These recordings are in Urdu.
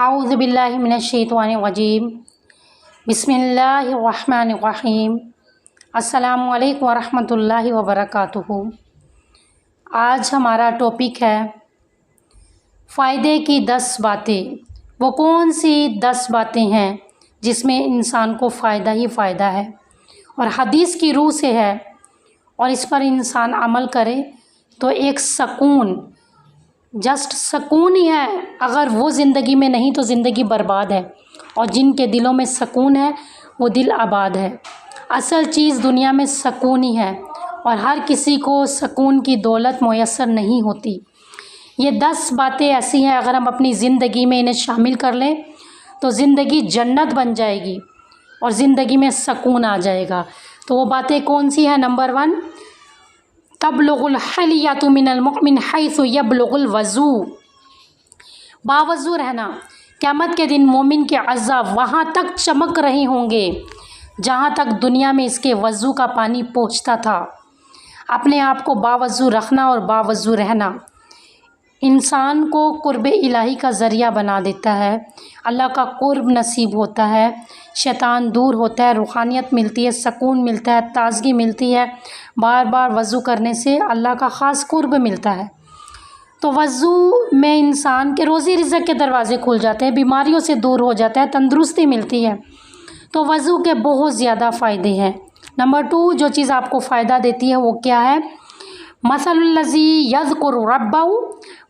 اعوذ باللہ من الشیطان الرجیم بسم اللہ الرحمن الرحیم السلام علیکم ورحمۃ اللہ وبرکاتہ۔ آج ہمارا ٹاپک ہے فائدے کی 10 باتیں۔ وہ کون سی 10 باتیں ہیں جس میں انسان کو فائدہ ہی فائدہ ہے اور حدیث کی روح سے ہے، اور اس پر انسان عمل کرے تو ایک سکون، جسٹ سکون ہی ہے۔ اگر وہ زندگی میں نہیں تو زندگی برباد ہے، اور جن کے دلوں میں سکون ہے وہ دل آباد ہے۔ اصل چیز دنیا میں سکون ہی ہے، اور ہر کسی کو سکون کی دولت میسر نہیں ہوتی۔ یہ 10 باتیں ایسی ہیں، اگر ہم اپنی زندگی میں انہیں شامل کر لیں تو زندگی جنت بن جائے گی اور زندگی میں سکون آ جائے گا۔ تو وہ باتیں کون سی ہیں؟ نمبر 1، تبلغ الحلیۃ من المؤمن حیث یبلغ الوضو۔ باوضو رہنا۔ قیامت کے دن مومن کے اعضاء وہاں تک چمک رہے ہوں گے جہاں تک دنیا میں اس کے وضو کا پانی پہنچتا تھا۔ اپنے آپ کو باوضو رکھنا اور باوضو رہنا انسان کو قرب الہی کا ذریعہ بنا دیتا ہے، اللہ کا قرب نصیب ہوتا ہے، شیطان دور ہوتا ہے، روحانیت ملتی ہے، سکون ملتا ہے، تازگی ملتی ہے۔ بار بار وضو کرنے سے اللہ کا خاص قرب ملتا ہے۔ تو وضو میں انسان کے روزی رزق کے دروازے کھل جاتے ہیں، بیماریوں سے دور ہو جاتا ہے، تندرستی ملتی ہے۔ تو وضو کے بہت زیادہ فائدے ہیں۔ نمبر 2، جو چیز آپ کو فائدہ دیتی ہے وہ کیا ہے؟ مثل الذی یذکر ربہ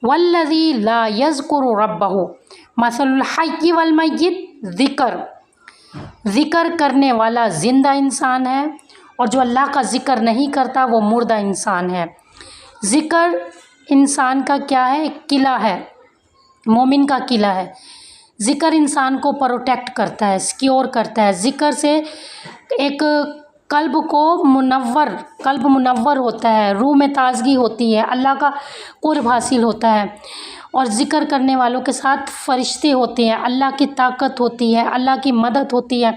والذی لا یذکر ربہ مثل الحی والمیت۔ ذکر کرنے والا زندہ انسان ہے، اور جو اللہ کا ذکر نہیں کرتا وہ مردہ انسان ہے۔ ذکر انسان کا کیا ہے؟ ایک قلعہ ہے، مومن کا قلعہ ہے۔ ذکر انسان کو پروٹیکٹ کرتا ہے، سیکیور کرتا ہے۔ ذکر سے ایک قلب منور ہوتا ہے، روح میں تازگی ہوتی ہے، اللہ کا قرب حاصل ہوتا ہے، اور ذکر کرنے والوں کے ساتھ فرشتے ہوتے ہیں، اللہ کی طاقت ہوتی ہے، اللہ کی مدد ہوتی ہے۔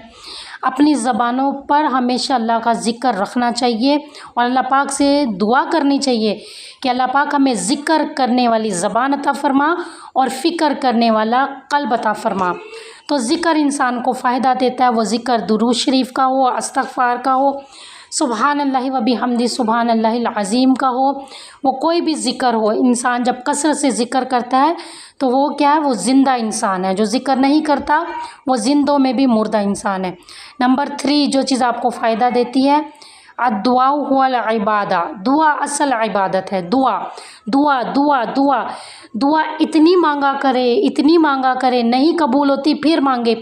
اپنی زبانوں پر ہمیشہ اللہ کا ذکر رکھنا چاہیے، اور اللہ پاک سے دعا کرنی چاہیے کہ اللہ پاک ہمیں ذکر کرنے والی زبان عطا فرما اور فکر کرنے والا قلب عطا فرما۔ تو ذکر انسان کو فائدہ دیتا ہے، وہ ذکر درود شریف کا ہو، استغفار کا ہو، سبحان اللہ و بحمدہ سبحان اللہ العظیم کا ہو، وہ کوئی بھی ذکر ہو۔ انسان جب کثرت سے ذکر کرتا ہے تو وہ کیا ہے؟ وہ زندہ انسان ہے۔ جو ذکر نہیں کرتا وہ زندوں میں بھی مردہ انسان ہے۔ نمبر 3، جو چیز آپ کو فائدہ دیتی ہے، الدعاء هو العبادہ۔ دعا اصل عبادت ہے۔ دعا اتنی مانگا کرے، نہیں قبول ہوتی پھر مانگے،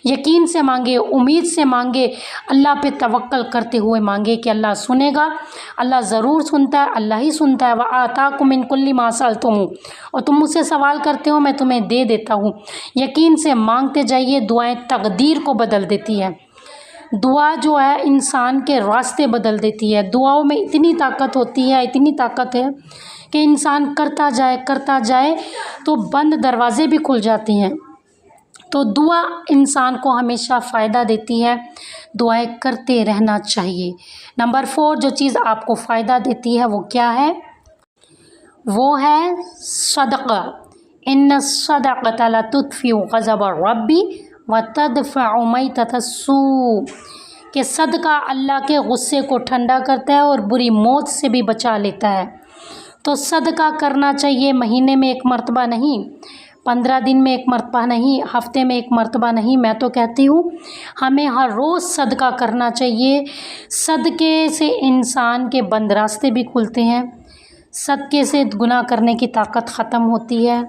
یقین سے مانگے، امید سے مانگے، اللہ پہ توکل کرتے ہوئے مانگے کہ اللہ سنے گا۔ اللہ ضرور سنتا ہے، اللہ ہی سنتا ہے۔ وَآتَاكُم مِّن كُلِّ مَا سَأَلْتُمُوهُ، اور تم مجھ سے سوال کرتے ہو میں تمہیں دے دیتا ہوں۔ یقین سے مانگتے جائیے، دعائیں تقدیر کو بدل دیتی ہے۔ دعا جو ہے انسان کے راستے بدل دیتی ہے۔ دعاؤں میں اتنی طاقت ہوتی ہے، اتنی طاقت ہے کہ انسان کرتا جائے تو بند دروازے بھی کھل جاتے ہیں۔ تو دعا انسان کو ہمیشہ فائدہ دیتی ہے، دعائیں کرتے رہنا چاہیے۔ نمبر 4، جو چیز آپ کو فائدہ دیتی ہے وہ کیا ہے؟ وہ ہے صدقہ۔ ان الصدقۃ لتطفئ غضب الرب وتدفع میتۃ السوء، کہ صدقہ اللہ کے غصے کو ٹھنڈا کرتا ہے اور بری موت سے بھی بچا لیتا ہے۔ تو صدقہ کرنا چاہیے، مہینے میں 1 مرتبہ نہیں، 15 دن میں 1 مرتبہ نہیں، ہفتے میں 1 مرتبہ نہیں۔ میں تو کہتی ہوں ہمیں ہر روز صدقہ کرنا چاہیے۔ صدقے سے انسان کے بند راستے بھی کھلتے ہیں، صدقے سے گناہ کرنے کی طاقت ختم ہوتی ہے،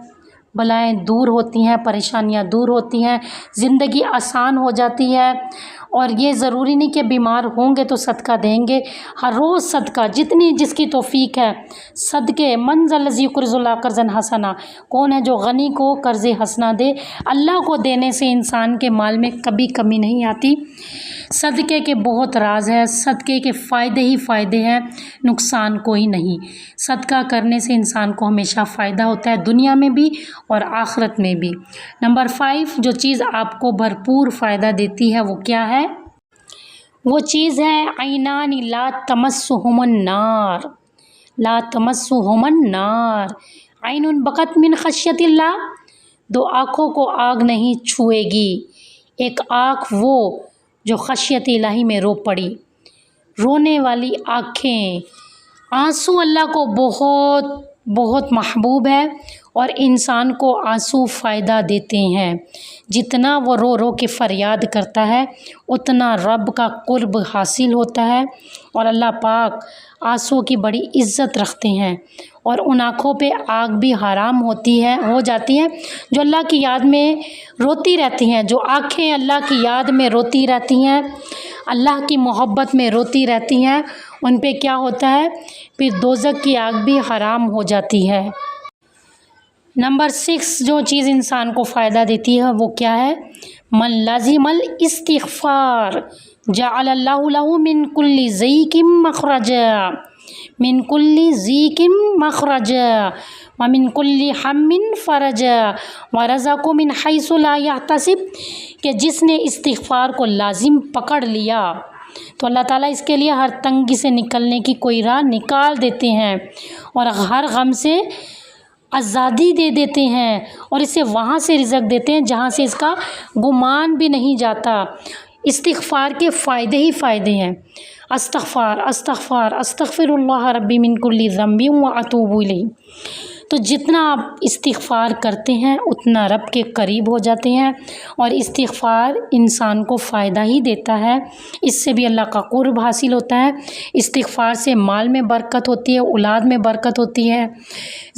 بلائیں دور ہوتی ہیں، پریشانیاں دور ہوتی ہیں، زندگی آسان ہو جاتی ہے۔ اور یہ ضروری نہیں کہ بیمار ہوں گے تو صدقہ دیں گے، ہر روز صدقہ جتنی جس کی توفیق ہے۔ صدقے من ذا الذی یقرض اللہ قرضا حسنا، کون ہے جو غنی کو قرض حسنا دے؟ اللہ کو دینے سے انسان کے مال میں کبھی کمی نہیں آتی۔ صدقے کے بہت راز ہے، صدقے کے فائدے ہی فائدے ہیں، نقصان کوئی نہیں۔ صدقہ کرنے سے انسان کو ہمیشہ فائدہ ہوتا ہے، دنیا میں بھی اور آخرت میں بھی۔ نمبر 5، جو چیز آپ کو بھرپور فائدہ دیتی ہے وہ کیا ہے؟ وہ چیز ہے عینان لا تمسہم النار۔ عین بقت من خشیت اللہ، دو آنکھوں کو آگ نہیں چھوئے گی، ایک آنکھ وہ جو خشیت الہی میں رو پڑی، رونے والی آنکھیں۔ آنسو اللہ کو بہت بہت محبوب ہے اور انسان کو آنسو فائدہ دیتے ہیں۔ جتنا وہ رو رو کے فریاد کرتا ہے اتنا رب کا قرب حاصل ہوتا ہے، اور اللہ پاک آنسو کی بڑی عزت رکھتے ہیں، اور ان آنکھوں پہ آگ بھی حرام ہو جاتی ہے جو اللہ کی یاد میں روتی رہتی ہیں۔ جو آنکھیں اللہ کی یاد میں روتی رہتی ہیں، اللہ کی محبت میں روتی رہتی ہیں، ان پہ کیا ہوتا ہے؟ پھر دوزخ کی آگ بھی حرام ہو جاتی ہے۔ نمبر 6 جو چیز انسان کو فائدہ دیتی ہے وہ کیا ہے؟ من لازم الاستغفار جعل اللہ له من كل ضیق مخرجا، من كل ضیق مخرجا ومن كل ہم فرجا ورزقه من حیث لا يحتسب، کہ جس نے استغفار کو لازم پکڑ لیا تو اللہ تعالیٰ اس کے لیے ہر تنگی سے نکلنے کی کوئی راہ نکال دیتے ہیں، اور ہر غم سے آزادی دے دیتے ہیں، اور اسے وہاں سے رزق دیتے ہیں جہاں سے اس کا گمان بھی نہیں جاتا۔ استغفار کے فائدے ہی فائدے ہیں۔ استغفر اللہ ربی من کل ذنب واتوب الیہ۔ تو جتنا آپ استغفار کرتے ہیں اتنا رب کے قریب ہو جاتے ہیں، اور استغفار انسان کو فائدہ ہی دیتا ہے، اس سے بھی اللہ کا قرب حاصل ہوتا ہے۔ استغفار سے مال میں برکت ہوتی ہے، اولاد میں برکت ہوتی ہے،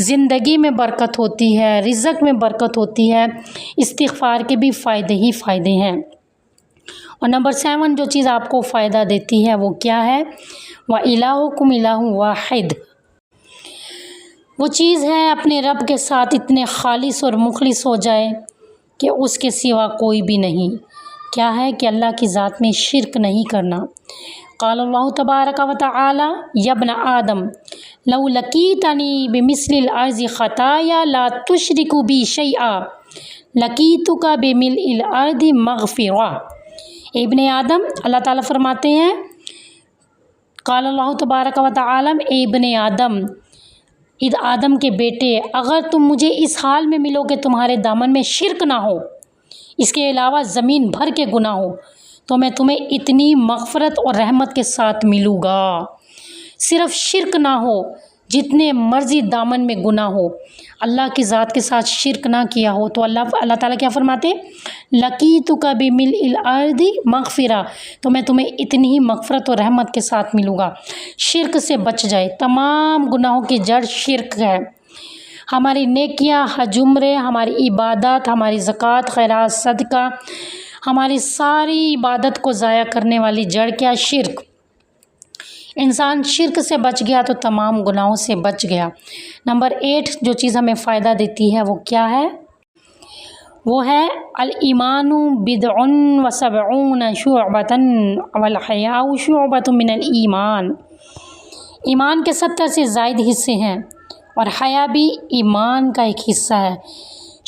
زندگی میں برکت ہوتی ہے، رزق میں برکت ہوتی ہے۔ استغفار کے بھی فائدے ہی فائدے ہیں۔ اور نمبر 7 جو چیز آپ کو فائدہ دیتی ہے وہ کیا ہے؟ وَإِلَٰهُكُمْ إِلَٰهٌ وَاحِدٌ، وہ چیز ہے اپنے رب کے ساتھ اتنے خالص اور مخلص ہو جائے کہ اس کے سوا کوئی بھی نہیں۔ کیا ہے؟ کہ اللہ کی ذات میں شرک نہیں کرنا۔ قال اللہ تبارک و تعالی یا ابن آدم لو لقیتنی بمثل الارض خطایا لا تشرک بی شیئا لقیتک بملء الارض مغفرہ۔ ابن آدم، اللہ تعالیٰ فرماتے ہیں قال اللہ تبارک و تعالی، اے ابن آدم، آدم کے بیٹے، اگر تم مجھے اس حال میں ملو کہ تمہارے دامن میں شرک نہ ہو، اس کے علاوہ زمین بھر کے گناہ ہو، تو میں تمہیں اتنی مغفرت اور رحمت کے ساتھ ملوں گا۔ صرف شرک نہ ہو، جتنے مرضی دامن میں گناہ ہو، اللہ کی ذات کے ساتھ شرک نہ کیا ہو، تو اللہ تعالیٰ کیا فرماتے؟ لقیتک بملء الارض مغفرہ، تو میں تمہیں اتنی ہی مغفرت اور رحمت کے ساتھ ملوں گا۔ شرک سے بچ جائے، تمام گناہوں کی جڑ شرک ہے۔ ہماری نیکیاں، حج عمرے، ہماری عبادات، ہماری زکوٰۃ، خیرات، صدقہ، ہماری ساری عبادت کو ضائع کرنے والی جڑ کیا؟ شرک۔ انسان شرک سے بچ گیا تو تمام گناہوں سے بچ گیا۔ نمبر 8 جو چیز ہمیں فائدہ دیتی ہے وہ کیا ہے؟ وہ ہے الایمان بضع و70 شعبۃ والحیاء شعبۃ من الایمان۔ ایمان کے 70 سے زائد حصے ہیں، اور حیا بھی ایمان کا ایک حصہ ہے۔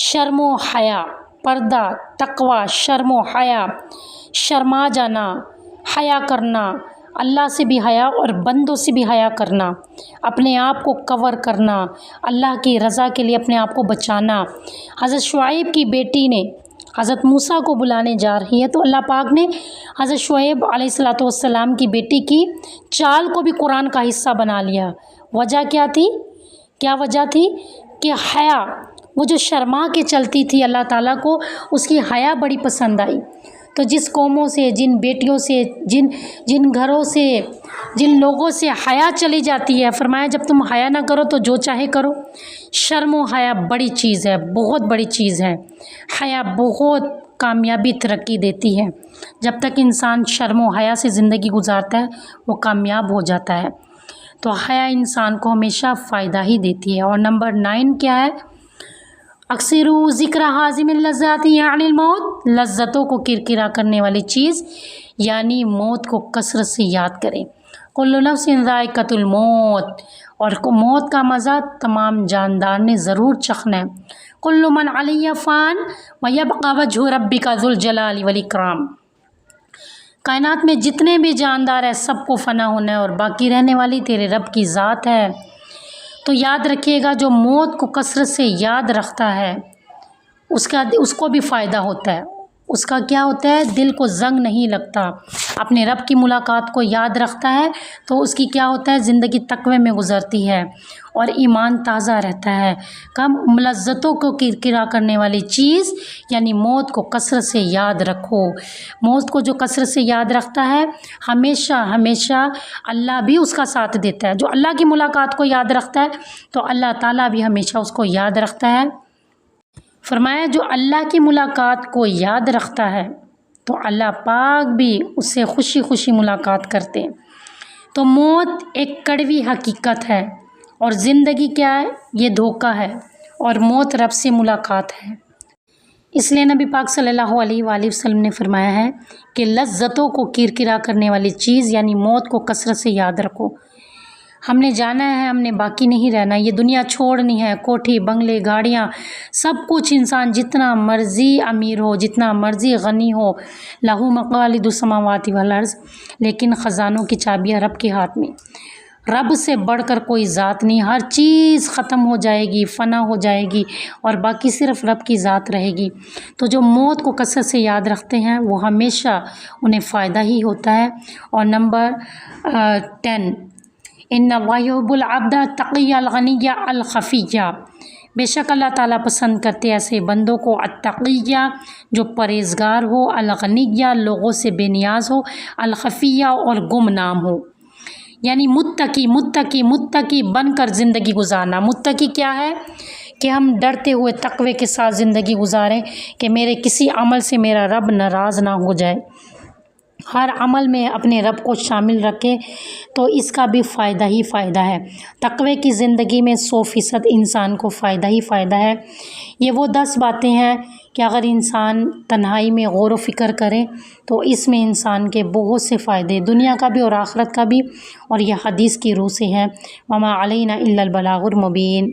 شرم و حیا، پردہ، تقوی، شرم و حیا، شرما جانا، حیا کرنا، اللہ سے بھی حیا اور بندوں سے بھی حیا کرنا، اپنے آپ کو کور کرنا، اللہ کی رضا کے لیے اپنے آپ کو بچانا۔ حضرت شعیب کی بیٹی نے حضرت موسیٰ کو بلانے جا رہی ہے تو اللہ پاک نے حضرت شعیب علیہ السلام کی بیٹی کی چال کو بھی قرآن کا حصہ بنا لیا۔ وجہ کیا تھی؟ کیا وجہ تھی؟ کہ حیا، وہ جو شرما کے چلتی تھی، اللہ تعالیٰ کو اس کی حیا بڑی پسند آئی۔ تو جس قوموں سے، جن بیٹیوں سے، جن گھروں سے، جن لوگوں سے حیا چلی جاتی ہے، فرمایا جب تم حیا نہ کرو تو جو چاہے کرو۔ شرم و حیا بڑی چیز ہے، بہت بڑی چیز ہے۔ حیا بہت کامیابی ترقی دیتی ہے۔ جب تک انسان شرم و حیا سے زندگی گزارتا ہے وہ کامیاب ہو جاتا ہے۔ تو حیا انسان کو ہمیشہ فائدہ ہی دیتی ہے۔ اور نمبر 9 کیا ہے؟ اکثر ذکر حازم اللذات یعنی الموت، لذتوں کو کرکرا کرنے والی چیز یعنی موت کو کثرت سے یاد کریں۔ کل نفس ذائقۃ الموت، اور موت کا مزہ تمام جاندار نے ضرور چکھنا ہے۔ کل من علیہ فان ویبقی وجہ ربک ذو الجلال والاکرام، کائنات میں جتنے بھی جاندار ہیں سب کو فنا ہونا ہے اور باقی رہنے والی تیرے رب کی ذات ہے۔ تو یاد رکھیے گا جو موت کو کثرت سے یاد رکھتا ہے اس کو بھی فائدہ ہوتا ہے، اس کا کیا ہوتا ہے، دل کو زنگ نہیں لگتا، اپنے رب کی ملاقات کو یاد رکھتا ہے تو اس کی کیا ہوتا ہے، زندگی تقوی میں گزرتی ہے اور ایمان تازہ رہتا ہے۔ کم لذتوں کو کرکرا کرنے والی چیز یعنی موت کو کثرت سے یاد رکھو۔ موت کو جو کثرت سے یاد رکھتا ہے ہمیشہ ہمیشہ اللہ بھی اس کا ساتھ دیتا ہے۔ جو اللہ کی ملاقات کو یاد رکھتا ہے تو اللہ تعالیٰ بھی ہمیشہ اس کو یاد رکھتا ہے۔ فرمایا جو اللہ کی ملاقات کو یاد رکھتا ہے تو اللہ پاک بھی اس سے خوشی خوشی ملاقات کرتے ہیں۔ تو موت ایک کڑوی حقیقت ہے اور زندگی کیا ہے، یہ دھوکہ ہے، اور موت رب سے ملاقات ہے۔ اس لیے نبی پاک صلی اللہ علیہ وآلہ وسلم نے فرمایا ہے کہ لذتوں کو کرکرا کرنے والی چیز یعنی موت کو کثرت سے یاد رکھو۔ ہم نے جانا ہے، ہم نے باقی نہیں رہنا، یہ دنیا چھوڑنی ہے، کوٹھی بنگلے گاڑیاں سب کچھ، انسان جتنا مرضی امیر ہو، جتنا مرضی غنی ہو، لہو مقالید السماوات والارض، لیکن خزانوں کی چابیاں رب کے ہاتھ میں۔ رب سے بڑھ کر کوئی ذات نہیں، ہر چیز ختم ہو جائے گی، فنا ہو جائے گی اور باقی صرف رب کی ذات رہے گی۔ تو جو موت کو کثرت سے یاد رکھتے ہیں وہ ہمیشہ انہیں فائدہ ہی ہوتا ہے۔ اور نمبر 10، ان اللہ یحب العبد التقی الغنی الخفی، بے شک اللہ تعالیٰ پسند کرتے ایسے بندوں کو، التقی جو پرہیزگار ہو، الغنی لوگوں سے بے نیاز ہو، الخفی اور گمنام ہو، یعنی متقی بن کر زندگی گزارنا۔ متقی کیا ہے کہ ہم ڈرتے ہوئے تقوی کے ساتھ زندگی گزاریں کہ میرے کسی عمل سے میرا رب ناراض نہ ہو جائے، ہر عمل میں اپنے رب کو شامل رکھے تو اس کا بھی فائدہ ہی فائدہ ہے۔ تقوی کی زندگی میں 100% انسان کو فائدہ ہی فائدہ ہے۔ یہ وہ 10 باتیں ہیں کہ اگر انسان تنہائی میں غور و فکر کرے تو اس میں انسان کے بہت سے فائدے، دنیا کا بھی اور آخرت کا بھی، اور یہ حدیث کی روح سے ہے۔ وما علینا الا البلاغ المبین۔